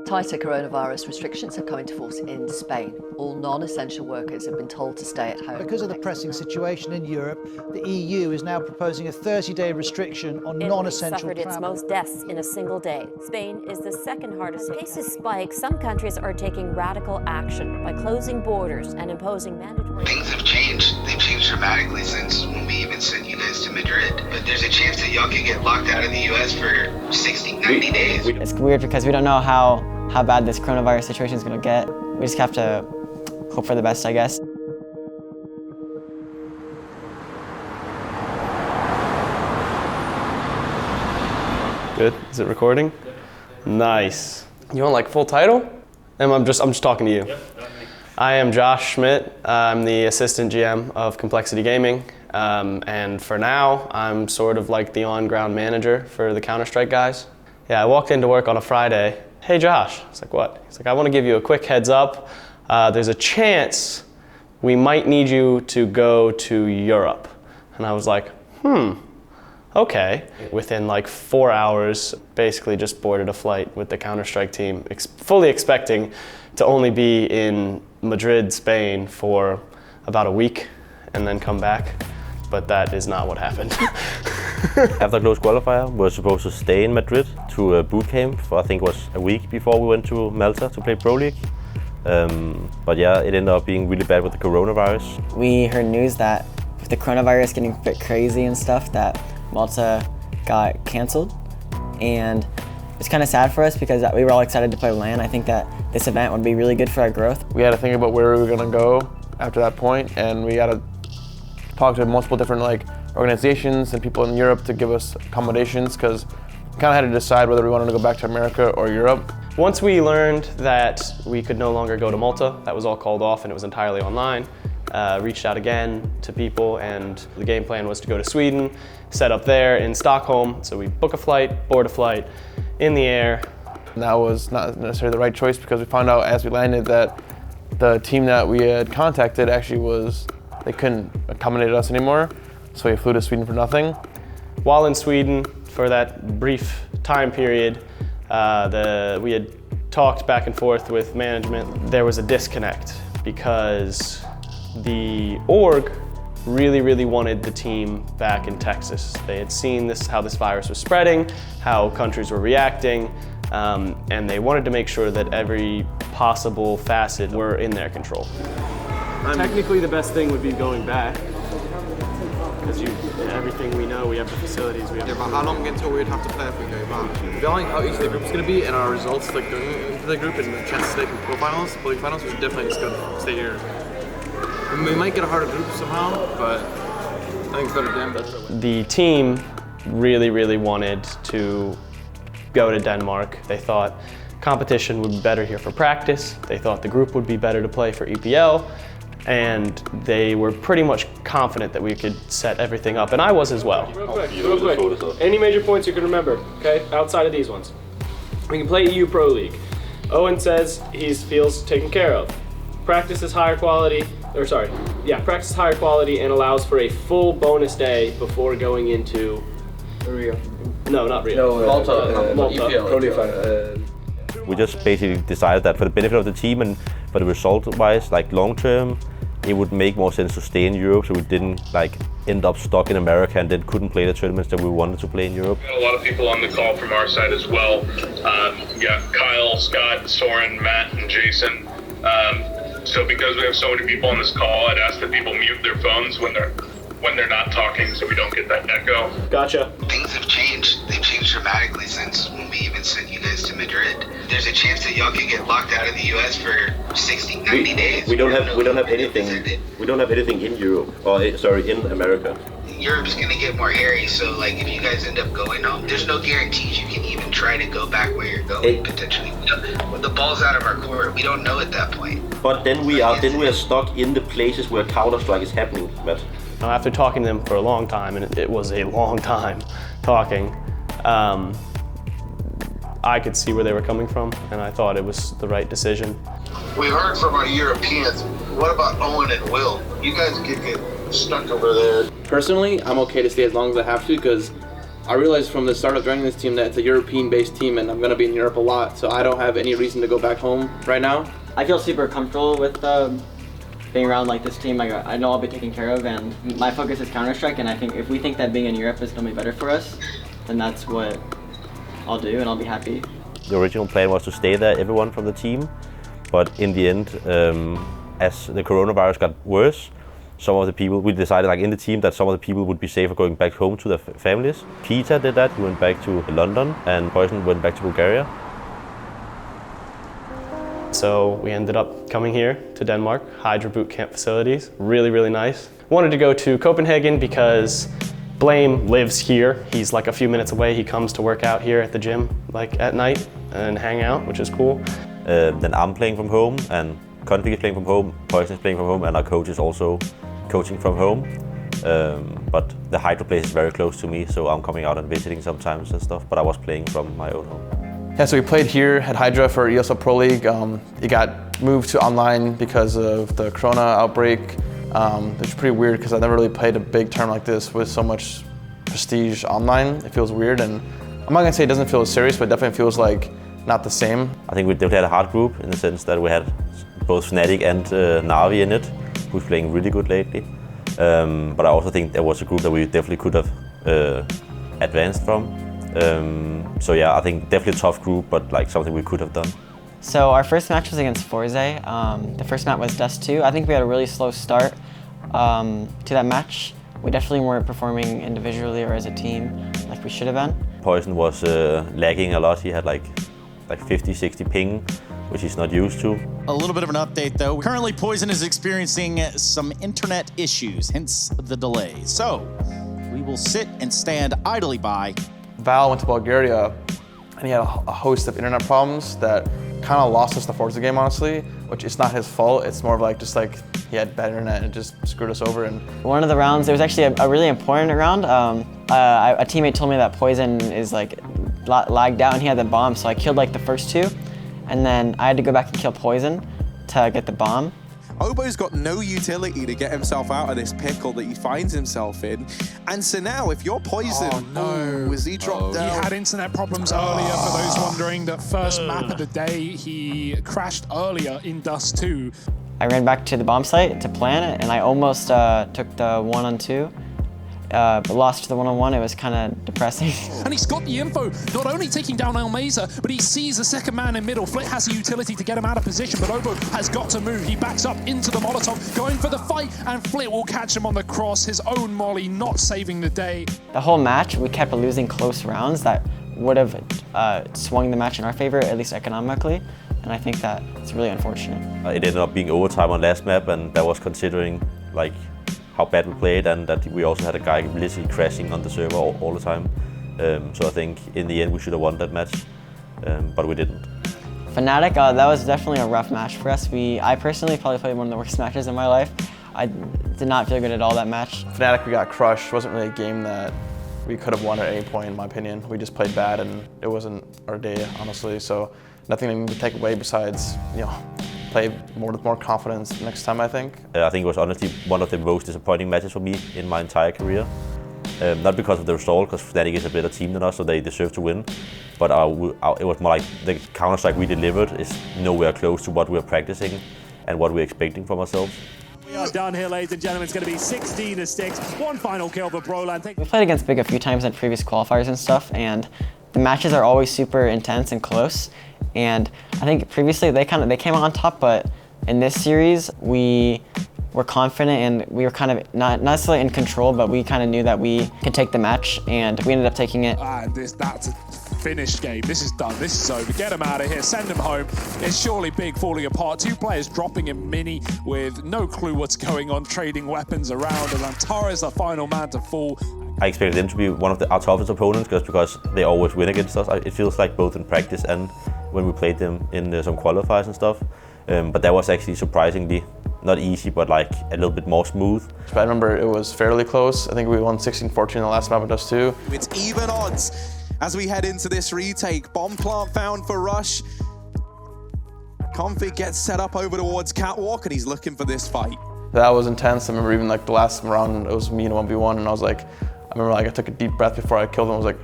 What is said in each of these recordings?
Tighter coronavirus restrictions have come into force in Spain. All non-essential workers have been told to stay at home. Because of the pressing situation in Europe, the EU is now proposing a 30-day restriction on non-essential travel. Italy suffered its most deaths in a single day. Spain is the second hardest hit. Cases spike. Some countries are taking radical action by closing borders and imposing mandatory... Things have changed. They've changed dramatically since when we even sent you guys to Madrid. But there's a chance that y'all could get locked out of the US for 60, 90 days. It's weird because we don't know how bad this coronavirus situation is going to get. We just have to hope for the best, I guess. Good. Is it recording? Nice. You want like full title? I'm just talking to you. Yep. I am Josh Schmidt. I'm the assistant GM of Complexity Gaming. And for now, I'm sort of like the on-ground manager for the Counter-Strike guys. Yeah, I walked into work on a Friday. Hey Josh. I was like, what? He's like, I want to give you a quick heads up. There's a chance we might need you to go to Europe. And I was like, okay. Within like 4 hours, basically just boarded a flight with the Counter-Strike team, fully expecting to only be in Madrid, Spain for about a week and then come back. But that is not what happened. After close qualifier, we were supposed to stay in Madrid to a boot camp for I think it was a week before we went to Malta to play Pro League. But yeah, it ended up being really bad with the coronavirus. We heard news that with the coronavirus getting a bit crazy and stuff, that Malta got canceled. And it's kind of sad for us because we were all excited to play LAN. I think that this event would be really good for our growth. We had to think about where we were going to go after that point, and we had to talk to multiple different organizations and people in Europe to give us accommodations because we kind of had to decide whether we wanted to go back to America or Europe. Once we learned that we could no longer go to Malta, that was all called off and it was entirely online, reached out again to people, and the game plan was to go to Sweden, set up there in Stockholm. So we book a flight, board a flight, in the air. And that was not necessarily the right choice because we found out as we landed that the team that we had contacted actually they couldn't accommodate us anymore. So we flew to Sweden for nothing. While in Sweden, for that brief time period, we had talked back and forth with management. There was a disconnect because the org really wanted the team back in Texas. They had seen how this virus was spreading, how countries were reacting, and they wanted to make sure that every possible facet were in their control. Technically, the best thing would be going back. Because everything we know, we have the facilities, we have. Yeah, but how long until we'd have to play if we go back? Knowing how easy the group's going to be and our results going into the group and the chance to stay for Pro Finals, Pro League Finals, we should definitely just go stay here. I mean, we might get a harder group somehow, but I think it's better than. The team really wanted to go to Denmark. They thought competition would be better here for practice. They thought the group would be better to play for EPL. And they were pretty much confident that we could set everything up, and I was as well. Real quick. Any major points you can remember, okay? Outside of these ones. We can play EU Pro League. Owen says he feels taken care of. Practice is higher quality, practice is higher quality and allows for a full bonus day before going into Rio. No, not Rio. No, Malta. Malta. Qualifier. We just basically decided that for the benefit of the team and for the result-wise, long term, it would make more sense to stay in Europe, so we didn't end up stuck in America and then couldn't play the tournaments that we wanted to play in Europe. We got a lot of people on the call from our side as well. We got Kyle, Scott, Soren, Matt, and Jason. So because we have so many people on this call, I'd ask that people mute their phones when they're not talking so we don't get that echo. Gotcha. Things have changed. They've changed dramatically since when we even sent you guys to Madrid. There's a chance that y'all could get locked out of the US for 60, 90 days. We don't have anything. We don't have anything in Europe, in America. Europe's gonna get more hairy, so if you guys end up going home, there's no guarantees you can even try to go back where you're going potentially. The ball's out of our court. We don't know at that point. But then we are stuck in the places where Counter-Strike is happening, Matt. After talking to them for a long time, and it was a long time talking, I could see where they were coming from, and I thought it was the right decision. We heard from our Europeans. What about Owen and Will? You guys could get stuck over there. Personally, I'm okay to stay as long as I have to because I realized from the start of joining this team that it's a European-based team and I'm going to be in Europe a lot, so I don't have any reason to go back home right now. I feel super comfortable with being around like this team. I know I'll be taken care of, and my focus is Counter-Strike, and I think if we think that being in Europe is going to be better for us, then that's what I'll do, and I'll be happy. The original plan was to stay there, everyone from the team, but in the end, as the coronavirus got worse, some of the people, we decided like in the team that some of the people would be safer going back home to their families. Peter did that, he went back to London, and Poizon went back to Bulgaria. So we ended up coming here to Denmark, Hydra boot camp facilities, really, really nice. Wanted to go to Copenhagen because Blame lives here. He's like a few minutes away. He comes to work out here at the gym like at night and hang out, which is cool. Then I'm playing from home, and Config is playing from home, Poizon is playing from home, and our coach is also coaching from home. But the Hydra place is very close to me, so I'm coming out and visiting sometimes and stuff, but I was playing from my own home. Yeah, so we played here at Hydra for ESL Pro League. It got moved to online because of the Corona outbreak. It's pretty weird because I've never really played a big tournament like this with so much prestige online. It feels weird, and I'm not gonna say it doesn't feel as serious, but it definitely feels like not the same. I think we definitely had a hard group in the sense that we had both Fnatic and NAVI in it, who's playing really good lately. But I also think there was a group that we definitely could have advanced from. So yeah, I think definitely a tough group, but like something we could have done. So our first match was against Forze. The first map was Dust 2. I think we had a really slow start to that match. We definitely weren't performing individually or as a team like we should have been. Poizon was lagging a lot. He had like 50, 60 ping, which he's not used to. A little bit of an update though. Currently Poizon is experiencing some internet issues, hence the delay. So we will sit and stand idly by. Val went to Bulgaria and he had a host of internet problems that kind of lost us the Forze game, honestly, which is not his fault. It's more of like just like he had bad internet and it just screwed us over. And one of the rounds, it was actually a really important round. A teammate told me that Poizon is like lagged out and he had the bomb, so I killed like the first two, and then I had to go back and kill Poizon to get the bomb. Obo's got no utility to get himself out of this pickle that he finds himself in. And so now, if you're Poizon, oh no, was he dropped down? He had internet problems earlier, for those wondering. That first map of the day, he crashed earlier in Dust 2. I ran back to the bomb site to plan it, and I almost took the 1-on-2. But lost to the 1-on-1, it was kind of depressing. And he's got the info, not only taking down Almeza, but he sees the second man in middle. Flit has a utility to get him out of position, but Obo has got to move. He backs up into the Molotov, going for the fight, and Flit will catch him on the cross. His own molly not saving the day. The whole match, we kept losing close rounds that would have swung the match in our favor, at least economically. And I think that it's really unfortunate. It ended up being overtime on last map, and that was considering like how bad we played, and that we also had a guy literally crashing on the server all the time. So I think in the end we should have won that match, but we didn't. Fnatic, that was definitely a rough match for us. I personally probably played one of the worst matches in my life. I did not feel good at all that match. Fnatic, we got crushed. It wasn't really a game that we could have won at any point, in my opinion. We just played bad, and it wasn't our day, honestly. So nothing to take away besides, play with more confidence next time, I think. I think it was honestly one of the most disappointing matches for me in my entire career. Not because of the result, because Fnatic is a better team than us, so they deserve to win. But it was more like the Counter-Strike we delivered is nowhere close to what we're practicing and what we're expecting from ourselves. We are done here, ladies and gentlemen. It's going to be 16-6. One final kill for Broland. We played against Big a few times in previous qualifiers and stuff, and the matches are always super intense and close. And I think previously they came out on top, but in this series we were confident and we were kind of not necessarily in control, but we kind of knew that we could take the match, and we ended up taking it. And that's a finished game. This is done. This is over. Get him out of here. Send him home. It's surely Big falling apart. Two players dropping in mini with no clue what's going on, trading weapons around, and Antara is the final man to fall. I expected them to be one of our toughest opponents just because they always win against us. It feels like both in practice and when we played them in some qualifiers and stuff. But that was actually surprisingly not easy, but like a little bit more smooth. I remember it was fairly close. I think we won 16-14 in the last map of Dust 2. It's even odds as we head into this retake. Bomb plant found for Rush. Config gets set up over towards Catwalk, and he's looking for this fight. That was intense. I remember even like the last round, it was me in a 1v1, and I was like, I remember like I took a deep breath before I killed him. I was like,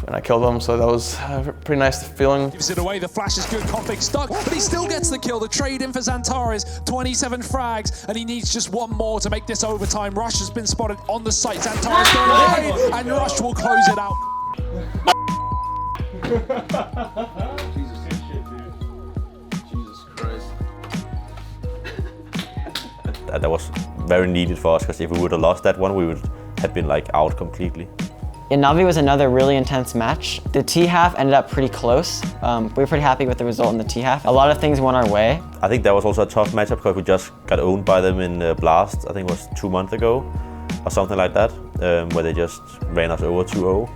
and I killed him, so that was a pretty nice feeling. Gives it away, the flash is good, Config stuck, but he still gets the kill. The trade in for Xantares, 27 frags, and he needs just one more to make this overtime. Rush has been spotted on the site. Xantares going away, and Rush will close it out. Jesus, good shit, dude. Jesus Christ. That was very needed for us, because if we would have lost that one, we would have been like out completely. In NAVI was another really intense match. The T half ended up pretty close. We were pretty happy with the result in the T half. A lot of things went our way. I think that was also a tough matchup because we just got owned by them in Blast, I think it was 2 months ago or something like that, where they just ran us over 2-0.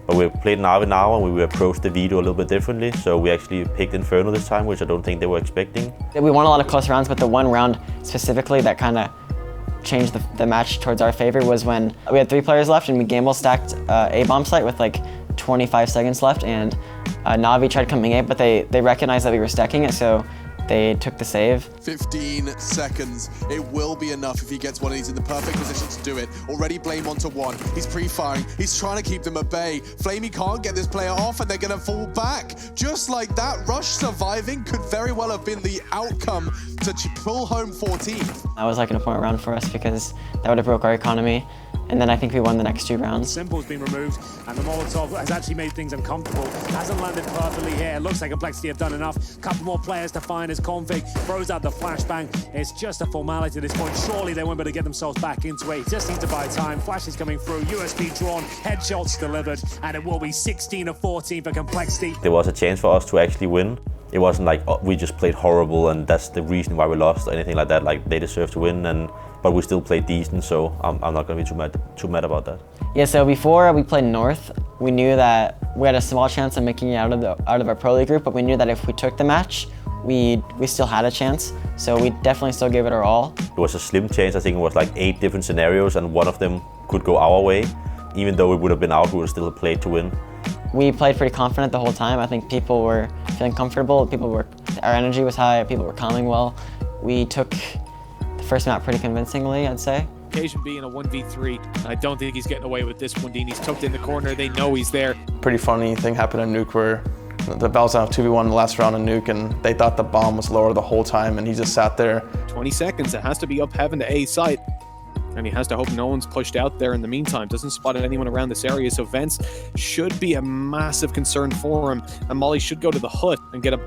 But we played NAVI now and we approached the video a little bit differently, so we actually picked Inferno this time, which I don't think they were expecting. We won a lot of close rounds, but the one round specifically that kind of changed the match towards our favor was when we had 3 players left and we gamble stacked A bomb site with like 25 seconds left, and NAVI tried coming A, but they recognized that we were stacking it, so they took the save. 15 seconds. It will be enough if he gets one and he's in the perfect position to do it. Already Blame onto 1. He's pre-firing. He's trying to keep them at bay. Flamey can't get this player off and they're going to fall back. Just like that, Rush surviving could very well have been the outcome to pull home 14th. That was like an important round for us because that would have broke our economy. And then I think we won the next 2 rounds. Symbol's been removed, and the Molotov has actually made things uncomfortable. Hasn't landed perfectly here. It looks like Complexity have done enough. Couple more players to find as Config throws out the flashbang. It's just a formality at this point. Surely they won't be able to get themselves back into it. Just need to buy time. Flash is coming through. USB drawn. Headshots delivered, and it will be 16-14 for Complexity. There was a chance for us to actually win. It wasn't like, oh, we just played horrible and that's the reason why we lost or anything like that. Like, they deserve to win, but we still played decent, so I'm not going to be too mad about that. Yeah, so before we played North, we knew that we had a small chance of making it out of our Pro League group, but we knew that if we took the match, we still had a chance. So we definitely still gave it our all. It was a slim chance. I think it was like 8 different scenarios and one of them could go our way. Even though we would have been out, we would have still played to win. We played pretty confident the whole time. I think people were feeling comfortable. Our energy was high. People were calming well. We took the first map pretty convincingly, I'd say. Occasion being a 1v3, and I don't think he's getting away with this one. He's tucked in the corner. They know he's there. Pretty funny thing happened in Nuke where the Bells on 2v1 in the last round in Nuke, and they thought the bomb was lower the whole time, and he just sat there. 20 seconds. It has to be up heaven to A site. And he has to hope no one's pushed out there in the meantime. Doesn't spot anyone around this area, so Vents should be a massive concern for him. And Molly should go to the hood and get a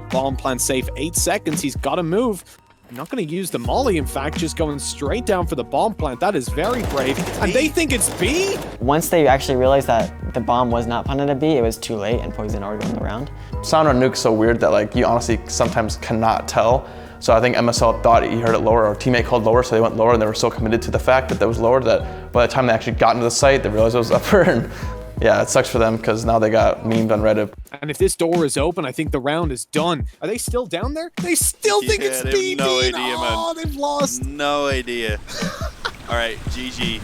bomb plant safe. 8 seconds, he's got to move. I'm not going to use the Molly, in fact, just going straight down for the bomb plant. That is very brave. And they think it's B? Once they actually realized that the bomb was not planted at B, it was too late and Poizon already won the round. Sound on Nuke's so weird that like you honestly sometimes cannot tell. So I think MSL thought he heard it lower, or a teammate called lower, so they went lower, and they were so committed to the fact that was lower that by the time they actually got into the site, they realized it was upper, and yeah, it sucks for them because now they got memed on Reddit. And if this door is open, I think the round is done. Are they still down there? They still think it's BB. No idea, man. Oh, they've lost. No idea. All right, Gigi.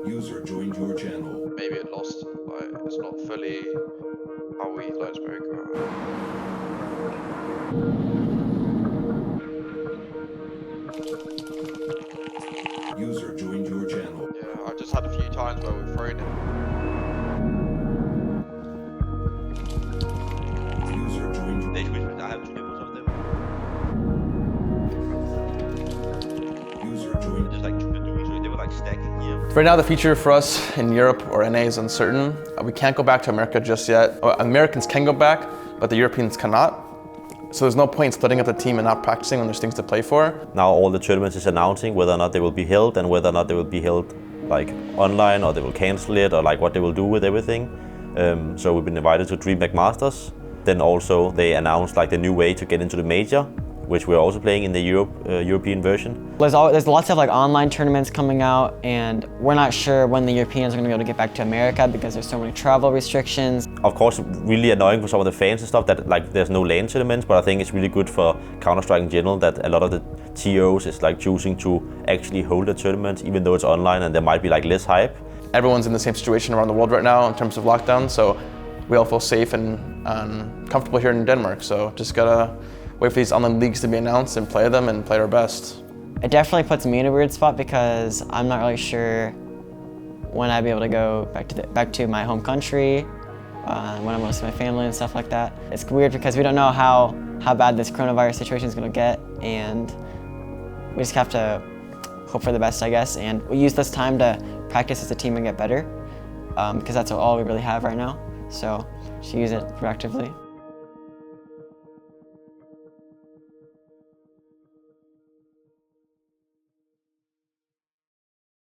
User joined your channel. Maybe it lost, like it's not fully how we like spoke about. User joined your channel. Yeah, I just had a few times where we've thrown it. User joined your channel. I have 2 levels of them. User joined. Just like 2 to 2, so they were like stacking here. Right now, the future for us in Europe or NA is uncertain. We can't go back to America just yet. Americans can go back, but the Europeans cannot. So there's no point in splitting up the team and not practicing when there's things to play for. Now all the tournaments is announcing whether or not they will be held and whether or not they will be held like online or they will cancel it or like what they will do with everything. So we've been invited to DreamHack Masters. Then also they announced like the new way to get into the major, which we're also playing in the European version. There's lots of like online tournaments coming out, and we're not sure when the Europeans are going to be able to get back to America because there's so many travel restrictions. Of course, really annoying for some of the fans and stuff that like there's no LAN tournaments, but I think it's really good for Counter-Strike in general that a lot of the TOs is like choosing to actually hold a tournament, even though it's online and there might be like less hype. Everyone's in the same situation around the world right now in terms of lockdown, so we all feel safe and comfortable here in Denmark. So just gotta wait for these online leagues to be announced and play them and play our best. It definitely puts me in a weird spot because I'm not really sure when I'd be able to go back to my home country, when I'm going to see my family and stuff like that. It's weird because we don't know how bad this coronavirus situation is going to get, and we just have to hope for the best, I guess. And we use this time to practice as a team and get better, because that's all we really have right now. So just use it proactively.